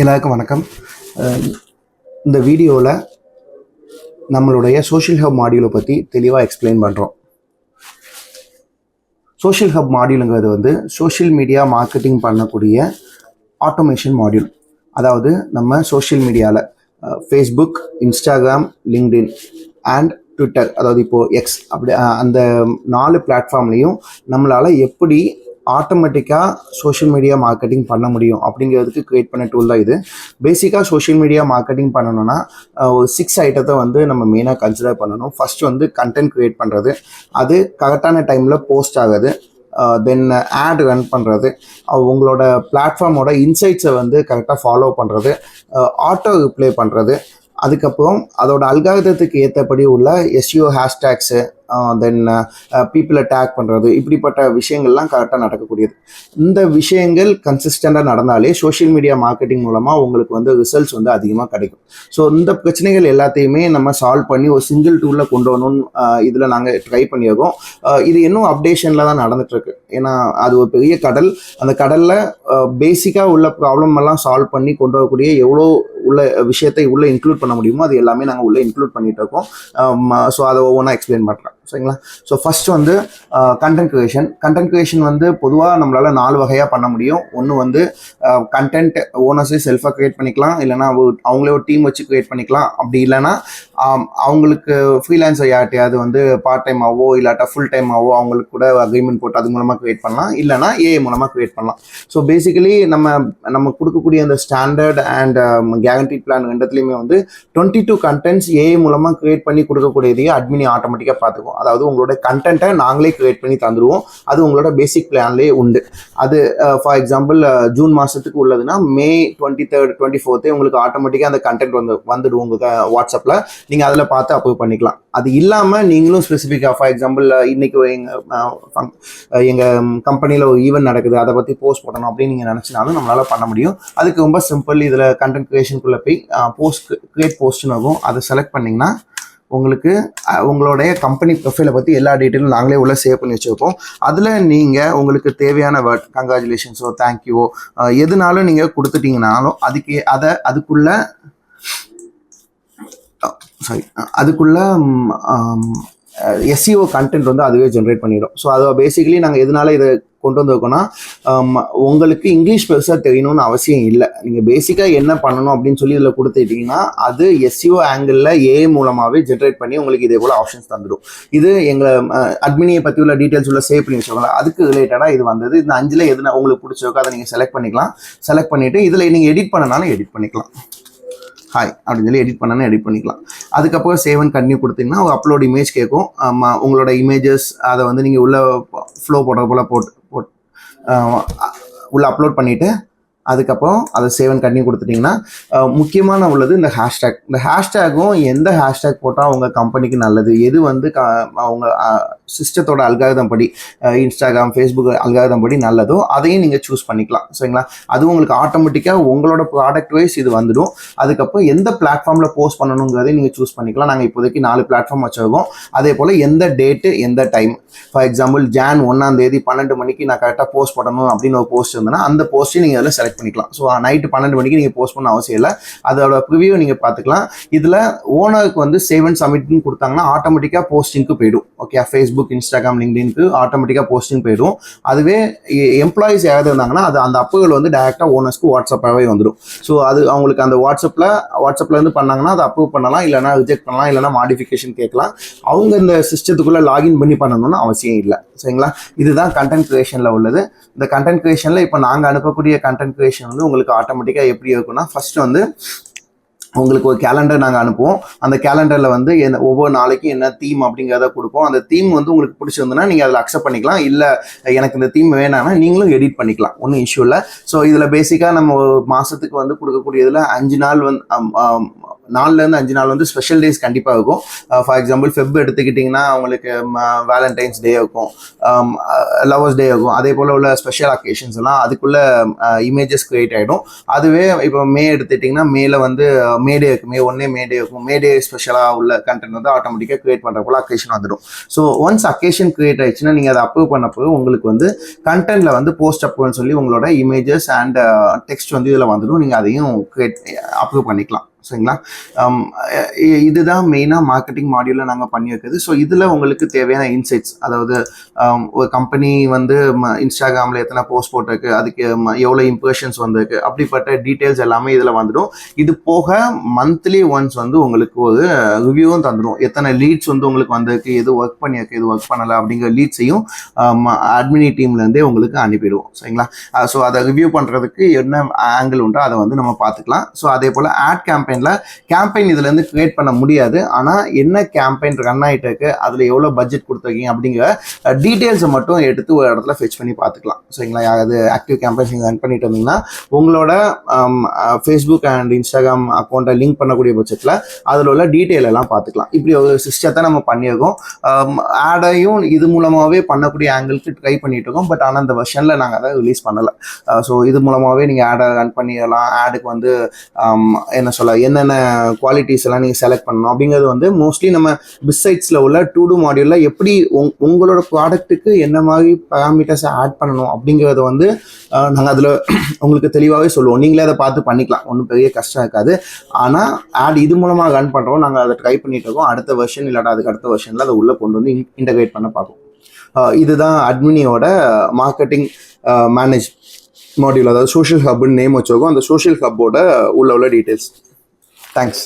எல்லாருக்கும் வணக்கம். இந்த வீடியோவில் நம்மளுடைய சோஷியல் ஹப் மாடியூலை பற்றி தெளிவாக எக்ஸ்பிளைன் பண்ணுறோம். சோஷியல் ஹப் மாடியூலுங்கிறது வந்து சோஷியல் மீடியா மார்க்கெட்டிங் பண்ணக்கூடிய ஆட்டோமேஷன் மாடியூல். அதாவது நம்ம சோஷியல் மீடியாவில் Facebook, Instagram, LinkedIn and Twitter, அதாவது இப்போது எக்ஸ், அப்படி அந்த 4 பிளாட்ஃபார்ம்லேயும் நம்மளால் எப்படி ஆட்டோமேட்டிக்காக சோஷியல் மீடியா மார்க்கெட்டிங் பண்ண முடியும் அப்படிங்கிறதுக்கு க்ரியேட் பண்ண டூல் தான் இது. பேசிக்காக சோஷியல் மீடியா மார்க்கெட்டிங் பண்ணணும்னா ஒரு 6 ஐட்டத்தை வந்து நம்ம மெயினாக கன்சிடர் பண்ணணும். ஃபஸ்ட்டு வந்து கண்டென்ட் க்ரியேட் பண்ணுறது, அது கரெக்டான டைமில் போஸ்ட் ஆகுது. தென் ஆட் ரன் பண்ணுறது, உங்களோட பிளாட்ஃபார்மோட இன்சைட்ஸை வந்து கரெக்டாக ஃபாலோ பண்ணுறது, ஆட்டோ ரிப்ளை பண்ணுறது, அதுக்கப்புறம் அதோட அல்காரிதத்துக்கு ஏற்றபடி உள்ள எஸ்இஓ ஹேஷ்டேக்ஸு, தென் பீப்புளை டேக் பண்ணுறது, இப்படிப்பட்ட விஷயங்கள்லாம் கரெக்டாக நடக்கக்கூடியது. இந்த விஷயங்கள் கன்சிஸ்டண்ட்டாக நடந்தாலே சோஷியல் மீடியா மார்க்கெட்டிங் மூலமாக உங்களுக்கு வந்து ரிசல்ட்ஸ் வந்து அதிகமாக கிடைக்கும். ஸோ இந்த பிரச்சனைகள் எல்லாத்தையுமே நம்ம சால்வ் பண்ணி ஒரு சிங்கிள் டூலில் கொண்டு வரணும்னு இதில் நாங்கள் ட்ரை பண்ணியிருக்கோம். இது இன்னும் அப்டேஷனில் தான் நடந்துகிட்ருக்கு. ஏன்னா அது ஒரு பெரிய கடல். அந்த கடலில் பேசிக்காக உள்ள ப்ராப்ளம் எல்லாம் சால்வ் பண்ணி கொண்டு வரக்கூடிய எவ்வளோ உள்ள விஷயத்தை உள்ளே இன்க்ளூட் பண்ண முடியுமோ அது எல்லாமே நாங்கள் உள்ளே இன்க்ளூட் பண்ணிகிட்டு இருக்கோம். ஸோ அதை ஒவ்வொன்றா எக்ஸ்பிளைன் பண்ணுறேன், சரிங்களா? ஸோ ஃபஸ்ட்டு வந்து கண்டென்ட் க்ரியேஷன். கண்டென்ட் க்ரியேஷன் வந்து பொதுவாக நம்மளால் 4 வகையாக பண்ண முடியும். ஒன்று வந்து கண்டென்ட் ஓனர்ஸே செல்ஃபாக க்ரியேட் பண்ணிக்கலாம், இல்லைனா அவங்களே ஒரு டீம் வச்சு க்ரியேட் பண்ணிக்கலாம். அப்படி இல்லைனா அவங்களுக்கு ஃப்ரீலான்சர் யார்ட்டையாவது வந்து பார்ட் டைமாவோ இல்லாட்டா ஃபுல் டைமாவோ அவங்களுக்கு கூட அக்ரிமெண்ட் போட்டு அது மூலமாக க்ரியேட் பண்ணலாம், இல்லைனா ஏஐ மூலமாக க்ரியேட் பண்ணலாம். ஸோ பேசிக்கலி நம்ம கொடுக்கக்கூடிய அந்த ஸ்டாண்டர்ட் அண்ட் கேரண்டி பிளான் ரெண்டுத்துலேயுமே வந்து 22 கண்டென்ட்ஸ் ஏஐ மூலமாக க்ரியேட் பண்ணி கொடுக்கக்கூடியதையே அட்மினி ஆட்டோமேட்டிக்காக பார்த்துக்கும். அதாவது உங்களோட கண்டென்ட்டை நாங்களே க்ரியேட் பண்ணி தந்துடுவோம். அது உங்களோட பேசிக் பிளான்லேயே உண்டு. அது ஃபார் எக்ஸாம்பிள் ஜூன் மாதத்துக்கு உள்ளதுன்னா மே 23rd 24th உங்களுக்கு ஆட்டோமேட்டிக்காக அந்த கண்டென்ட் வந்துடும் உங்கள் வாட்ஸ்அப்பில். நீங்கள் அதில் பார்த்து அப்ரூவ் பண்ணிக்கலாம். அது இல்லாமல் நீங்களும் ஸ்பெசிஃபிக்காக ஃபார் எக்ஸாம்பிள் இன்றைக்கி எங்கள் கம்பெனியில் ஒரு ஈவெண்ட் நடக்குது, அதை பற்றி போஸ்ட் போடணும் அப்படின்னு நீங்கள் நினச்சினாலும் நம்மளால் பண்ண முடியும். அதுக்கு ரொம்ப சிம்பிள். இதில் கண்டென்ட் க்ரியேஷனுக்குள்ளே போய் க்ரியேட் போஸ்ட்னு ஆகும். அதை செலக்ட் பண்ணிங்கன்னா உங்களுக்கு உங்களுடைய கம்பெனி ப்ரொஃபைலை பற்றி எல்லா டீட்டெயிலும் நாங்களே உள்ள சேவ் பண்ணி வச்சுருப்போம். அதில் நீங்கள் உங்களுக்கு தேவையான வேர்ட், கங்க்ராச்சுலேஷன்ஸோ தேங்க்யூ எதுனாலும் நீங்கள் கொடுத்துட்டீங்கனாலும் அதுக்குள்ள எஸ்இஓ கண்டென்ட் வந்து அதுவே ஜென்ரேட் பண்ணிடும். ஸோ அதை பேசிக்கலி நாங்கள் எதனால இதை கொண்டு வந்திருக்கோன்னா, உங்களுக்கு இங்கிலீஷ் பெருசாக தெரியணும்னு அவசியம் இல்லை. நீங்கள் பேசிக்காக என்ன பண்ணணும் அப்படின்னு சொல்லி இதில் கொடுத்துட்டீங்கன்னா அது எஸ்இஓ ஆங்கிளில் ஏஐ மூலமாகவே ஜென்ரேட் பண்ணி உங்களுக்கு இதே போல் ஆப்ஷன்ஸ் தந்துடும். இது எங்கள் அட்மினியை பற்றி உள்ள டீட்டெயில்ஸ் உள்ள சேவ் பண்ணி வச்சுக்கோங்க. அதுக்கு ரிலேட்டடாக இது வந்தது. இந்த 5ல் எதுனா உங்களுக்கு பிடிச்சிருக்கோ அதை நீங்கள் செலக்ட் பண்ணிக்கலாம். செலக்ட் பண்ணிவிட்டு இதில் நீங்கள் எடிட் பண்ணனாலும் எடிட் பண்ணிக்கலாம். ஹாய் அப்படின்னு சொல்லி எடிட் பண்ணாலும் எடிட் பண்ணிக்கலாம். அதுக்கப்புறம் சேவ் அண்ட் கன்டினியூ கொடுத்தீங்கன்னா ஒரு அப்லோட் இமேஜ் கேட்கும். உங்களோட இமேஜஸ் அதை வந்து நீங்கள் உள்ள ஃப்ளோ போடுற போல் உள்ள அப்லோட் பண்ணிவிட்டு அதுக்கப்புறம் அதை சேவ் அண்ட் கன்டினியூ கொடுத்துட்டிங்கன்னா முக்கியமான உள்ளது இந்த ஹேஷ்டேக். இந்த ஹேஷ்டேக்கும் எந்த ஹேஷ்டேக் போட்டால் உங்கள் கம்பெனிக்கு நல்லது, எது வந்து அவங்க சிஸ்டத்தோட அல்காரிதம் படி இன்ஸ்டாகிராம், ஃபேஸ்புக் அல்காரிதம் படி நல்லதோ அதையும் நீங்கள் சூஸ் பண்ணிக்கலாம், சரிங்களா? அதுவும் உங்களுக்கு ஆட்டோமேட்டிக்காக உங்களோட ப்ராடக்ட் வைஸ் இது வந்துடும். அதுக்கப்புறம் எந்த பிளாட்ஃபார்மில் போஸ்ட் பண்ணணுங்கிறதையும் நீங்கள் சூஸ் பண்ணிக்கலாம். நாங்கள் இப்போதைக்கு 4 பிளாட்ஃபார்ம் வச்சுருக்கோம். அதே போல் எந்த டேட்டு எந்த டைம், ஃபார் எக்ஸாம்பிள் ஜான் 1ஆம் தேதி 12 மணிக்கு நான் கரெக்டாக போஸ்ட் பண்ணணும் அப்படின்னு ஒரு போஸ்ட் இருந்ததுன்னா அந்த போஸ்ட்டையும் நீங்கள் அதில் செலக்ட் பண்ணிக்கலாம். ஸோ நைட்டு 12 மணிக்கு நீங்கள் போஸ்ட் பண்ண அவசியம் இல்லை. அதோட ப்ரிவியூ நீங்கள் பார்த்துக்கலாம். இதில் ஓனருக்கு வந்து சேவ் அண்ட் சப்மிட்னு கொடுத்தாங்கன்னா ஆட்டோமேட்டிக்காக போஸ்டிங்க்கு போயிடும். ஓகே, ஃபேஸ்புக், இன்ஸ்டாகிராம், லிங்க்டின்க்கு ஆட்டோமேட்டிக்காக போஸ்டிங் போயிடும். அதுவே எம்ப்ளாயிஸ் யாராவது இருந்தாங்கன்னா அது அந்த அப்புகள் வந்து டேரெக்டாக ஓனர்ஸ்க்கு வாட்ஸ்அப்பாகவே வந்துடும். ஸோ அது அவங்களுக்கு அந்த வாட்ஸ்அப்பில் இருந்து பண்ணாங்கன்னா அதை அப்ரூவ் பண்ணலாம், இல்லைனா ரிஜெக்ட் பண்ணலாம், இல்லைனா மாடிஃபிகேஷன் கேட்கலாம். அவங்க இந்த சிஸ்டத்துக்குள்ளே லாகின் பண்ணி பண்ணணும்னு அவசியம் இல்லை, சரிங்களா? இதுதான் கண்டென்ட் க்ரியேஷனில் உள்ளது. இந்த கண்டென்ட் க்ரியேஷனில் இப்போ நாங்கள் அனுப்பக்கூடிய கண்டென்ட் க்ரியேஷன் வந்து உங்களுக்கு ஆட்டோமேட்டிக்காக எப்படி இருக்குன்னா, ஃபஸ்ட்டு வந்து உங்களுக்கு ஒரு கேலண்டர் நாங்கள் அனுப்புவோம். அந்த கேலண்டரில் வந்து ஒவ்வொரு நாளைக்கும் என்ன தீம் அப்படிங்கிறத கொடுப்போம். அந்த தீம் வந்து உங்களுக்கு பிடிச்சிருந்ததுன்னா நீங்கள் அதில் அக்செப்ட் பண்ணிக்கலாம். இல்லை எனக்கு இந்த தீம் வேணாம்னா நீங்களும் எடிட் பண்ணிக்கலாம், ஒன்றும் இஷ்யூ இல்லை. ஸோ இதில் பேசிக்காக நம்ம மாதத்துக்கு வந்து கொடுக்கக்கூடியதில் 5 நாள் வந்து 4லேருந்து 5 நாள் வந்து ஸ்பெஷல் டேஸ் கண்டிப்பாக இருக்கும். ஃபார் எக்ஸாம்பிள் ஃபெப் எடுத்துக்கிட்டிங்கன்னா அவங்களுக்கு வேலண்டைன்ஸ் டே இருக்கும், லவர்ஸ் டே இருக்கும். அதே போல் உள்ள ஸ்பெஷல் அக்கேஷன்ஸ் எல்லாம் அதுக்குள்ள இமேஜஸ் கிரியேட் ஆகிடும். அதுவே இப்போ மே எடுத்துக்கிட்டிங்கன்னா மேல வந்து மே டே இருக்கும், மே 1 மே டே இருக்கும். மே டே ஸ்பெஷலாக உள்ள கண்டென்ட் வந்து ஆட்டோமேட்டிக்காக கிரியேட் பண்ணுற போல் அக்கேஷன் வந்துடும். ஸோ ஒன்ஸ் அக்கேஷன் கிரியேட் ஆயிடுச்சுன்னா நீங்கள் அதை அப்ரூவ் பண்ணப்போ உங்களுக்கு வந்து கண்டென்ட்ல வந்து போஸ்ட் அப்ரூவ்னு சொல்லி உங்களோட இமேஜஸ் அண்ட் டெக்ஸ்ட் வந்து இதில் வந்துடும். நீங்கள் அதையும் அப்ரூவ் பண்ணிக்கலாம். சரிங்களா? இதுதான் மெயினாக மார்க்கெட்டிங் மாடியூலில் நாங்கள் பண்ணி வைக்கிறது. ஸோ இதில் உங்களுக்கு தேவையான இன்சைட்ஸ், அதாவது ஒரு கம்பெனி வந்து இன்ஸ்டாகிராமில் எத்தனை போஸ்ட் போட்டிருக்கு, அதுக்கு எவ்வளோ இம்ப்ரெஷன்ஸ் வந்திருக்கு, அப்படிப்பட்ட டீட்டெயில்ஸ் எல்லாமே இதில் வந்துடும். இது போக மந்த்லி ஒன்ஸ் வந்து உங்களுக்கு ஒரு ரிவ்யூவும் தந்துடும். எத்தனை லீட்ஸ் வந்து உங்களுக்கு வந்திருக்கு, எது ஒர்க் பண்ணியிருக்கு, எது ஒர்க் பண்ணலை அப்படிங்கிற லீட்ஸையும் அட்மினி டீம்லேருந்தே உங்களுக்கு அனுப்பிடுவோம். சரிங்களா? ஸோ அதை ரிவ்யூ பண்ணுறதுக்கு என்ன ஆங்கிள் உண்டோ அதை வந்து நம்ம பார்த்துக்கலாம். ஸோ அதே போல் ஆட் கேம்பெயின் இதுல இருந்து கிரியேட் பண்ண முடியாது. ஆனா என்ன கேம்பெயின் ரன் ஆயிட்டு இருக்கு, அதுல எவ்வளவு பட்ஜெட் கொடுத்துருக்கீங்க அப்படிங்கிற டீடைல்ஸை மட்டும் எடுத்து ஒரு இடத்துல ஃபெச் பண்ணி பார்த்துக்கலாம். சரிங்களா? யாராவது ஆக்டிவ் கேம்பெயின் நீங்கள் ரன் பண்ணிட்டு இருந்தீங்கன்னா உங்களோட ஃபேஸ்புக் அண்ட் இன்ஸ்டாகிராம் அக்கௌண்ட்டை லிங்க் பண்ணக்கூடிய பட்சத்தில் அதில் உள்ள டீட்டெயில் எல்லாம் பார்த்துக்கலாம். இப்படி ஒரு சிஸ்டத்தை நம்ம பண்ணியிருக்கோம். ஆடையும் இது மூலமாகவே பண்ணக்கூடிய ஆங்கிளுக்கு ட்ரை பண்ணிட்டு இருக்கோம். பட் ஆனால் இந்த வெர்ஷனில் நாங்கள் அதை ரிலீஸ் பண்ணலை. ஸோ இது மூலமாகவே நீங்கள் ஆடை ரன் பண்ணிடலாம். ஆடுக்கு வந்து என்ன சொல்ல, என்னென்ன குவாலிட்டிஸ் எல்லாம் நீங்கள் செலக்ட் பண்ணணும் அப்படிங்கிறது வந்து மோஸ்ட்லி நம்ம பிசைட்ஸில் உள்ள டூ மாடியூலில் எப்படி உங்களோட ப்ராடக்ட்டுக்கு என்ன மாதிரி பேராமீட்டர்ஸை ஆட் பண்ணணும் அப்படிங்கிறத வந்து நாங்கள் அதில் உங்களுக்கு தெளிவாகவே சொல்லுவோம். நீங்களே அதை பார்த்து பண்ணிக்கலாம், ஒன்றும் பெரிய கஷ்டம் இருக்காது. ஆனால் ஆட் இது மூலமாக ரன் பண்ணுறோம், நாங்கள் அதை ட்ரை பண்ணிட்டு இருக்கோம். அடுத்த வெர்ஷன் இல்லாட்டா அதுக்கு அடுத்த வெர்ஷனில் அதை உள்ளே கொண்டு வந்து இன்டகிரேட் பண்ண பார்ப்போம். இதுதான் அட்மினியோட மார்க்கெட்டிங் மேனேஜ் மாடியூல், அதாவது சோஷியல் ஹப்னு நேம் வச்சிருக்கோம். அந்த சோஷியல் ஹப்போட உள்ள டீட்டெயில்ஸ். தேங்க்ஸ்.